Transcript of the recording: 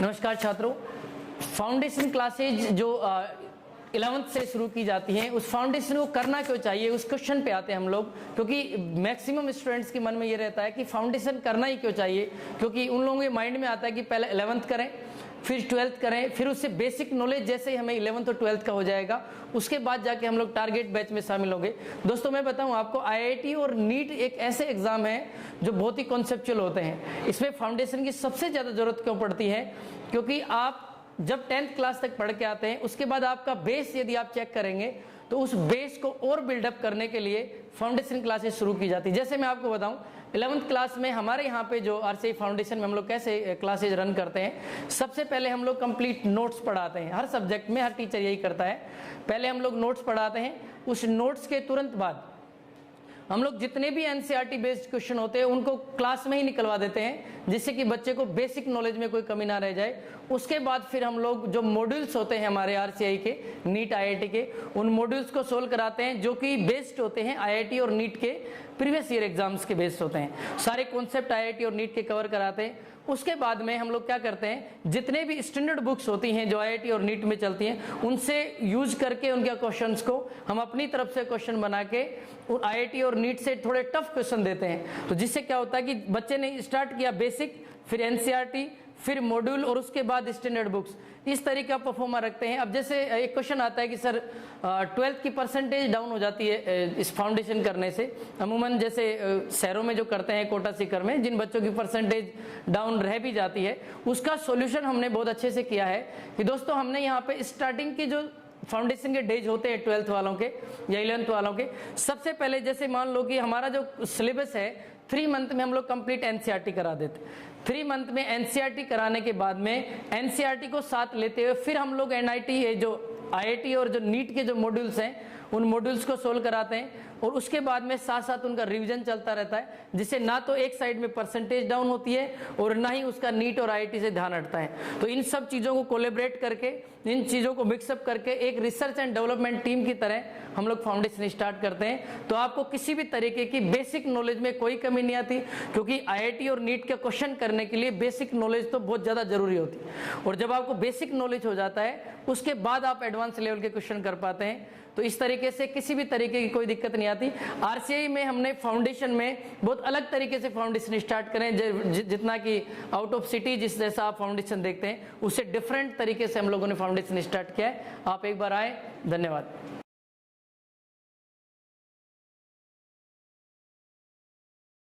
नमस्कार छात्रों, foundation classes जो 11th से शुरू की जाती हैं, उस फाउंडेशन को करना क्यों चाहिए, उस क्वेश्चन पे आते हैं हम लोग। क्योंकि मैक्सिमम स्टूडेंट्स के मन में ये रहता है कि फाउंडेशन करना ही क्यों चाहिए, क्योंकि उन लोगों के माइंड में आता है कि पहले 11th करें, फिर 12th करें, फिर उससे बेसिक नॉलेज जैसे ही हमें 11th और 12th का हो जाएगा, उसके बाद जाके हम लोग टारगेट बैच में शामिल होंगे। दोस्तों मैं बताऊं आपको, आईआईटी और नीट एक ऐसे एग्जाम है जो बहुत ही कॉन्सेप्चुअल होते हैं। इसमें फाउंडेशन की सबसे ज़्यादा जरूरत क्यों पड़ती है, क्योंकि आप जब 10th क्लास तक पढ़ के आते हैं, उसके बाद आपका बेस यदि आप चेक करेंगे तो उस बेस को और बिल्डअप करने के लिए फाउंडेशन क्लासेस शुरू की जाती है। जैसे मैं आपको बताऊं, 11th क्लास में हमारे यहाँ पे जो आरसीआई फाउंडेशन में हम लोग कैसे क्लासेज रन करते हैं, सबसे पहले हम लोग कंप्लीट नोट्स पढ़ाते हैं। हर सब्जेक्ट में हर टीचर यही करता है, पहले हम लोग नोट्स पढ़ाते हैं। उस नोट्स के तुरंत बाद हम लोग जितने भी एनसीईआरटी बेस्ड क्वेश्चन होते हैं उनको क्लास में ही निकलवा देते हैं, जिससे कि बच्चे को बेसिक नॉलेज में कोई कमी ना रह जाए। उसके बाद फिर हम लोग जो मॉड्यूल्स होते हैं हमारे आरसीआई के, नीट आईआईटी के, उन मॉड्यूल्स को सोल्व कराते हैं, जो कि बेस्ड होते हैं आईआईटी और नीट के प्रीवियस ईयर एग्जाम्स के बेस्ड होते हैं। सारे कॉन्सेप्ट आईआईटी और नीट के कवर कराते हैं। उसके बाद में हम लोग क्या करते हैं, जितने भी स्टैंडर्ड बुक्स होती हैं जो आईआईटी और नीट में चलती हैं, उनसे यूज करके उनके क्वेश्चंस को हम अपनी तरफ से क्वेश्चन बना के आईआईटी और नीट से थोड़े टफ क्वेश्चन देते हैं। तो जिससे क्या होता है कि बच्चे ने स्टार्ट किया बेसिक, फिर एनसीईआरटी, फिर मॉड्यूल और उसके बाद स्टैंडर्ड बुक्स, इस तरीके का परफॉर्मर रखते हैं। अब जैसे एक क्वेश्चन आता है कि सर 12th की परसेंटेज डाउन हो जाती है इस फाउंडेशन करने से। अमूमन जैसे शहरों में जो करते हैं, कोटा सीकर में जिन बच्चों की परसेंटेज डाउन रह भी जाती है, उसका सॉल्यूशन हमने बहुत अच्छे से किया है कि दोस्तों हमने यहाँ पे स्टार्टिंग की जो फाउंडेशन के डेज होते हैं 12th वालों के या 11th वालों के, सबसे पहले जैसे मान लो कि हमारा जो सिलेबस है 3 मंथ में हम लोग कंप्लीट एनसीईआरटी करा देते। 3 मंथ में एनसीईआरटी कराने के बाद में एनसीईआरटी को साथ लेते हुए फिर हम लोग एनआईटी जो आईआईटी और जो नीट के जो मॉड्यूल्स हैं उन मॉड्यूल्स को सोल्व कराते हैं, और उसके बाद में साथ साथ उनका रिवीजन चलता रहता है, जिससे ना तो एक साइड में परसेंटेज डाउन होती है और ना ही उसका नीट और आईआईटी से ध्यान हटता है। तो इन सब चीज़ों को कोलेबरेट करके, इन चीज़ों को मिक्सअप करके एक रिसर्च एंड डेवलपमेंट टीम की तरह हम लोग फाउंडेशन स्टार्ट करते हैं। तो आपको किसी भी तरीके की बेसिक नॉलेज में कोई कमी नहीं आती, क्योंकि आईआईटी और नीट का क्वेश्चन करने के लिए बेसिक नॉलेज तो बहुत ज़्यादा जरूरी होती है। और जब आपको बेसिक नॉलेज हो जाता है, उसके बाद आप एडवांस लेवल के क्वेश्चन कर पाते हैं। तो इस तरीके से किसी भी तरीके की कोई दिक्कत नहीं आती। आरसीआई में हमने फाउंडेशन में बहुत अलग तरीके से फाउंडेशन स्टार्ट करें, जितना कि आउट ऑफ सिटी जिस जैसा आप फाउंडेशन देखते हैं, उससे डिफरेंट तरीके से हम लोगों ने फाउंडेशन स्टार्ट किया है। आप एक बार आए, धन्यवाद।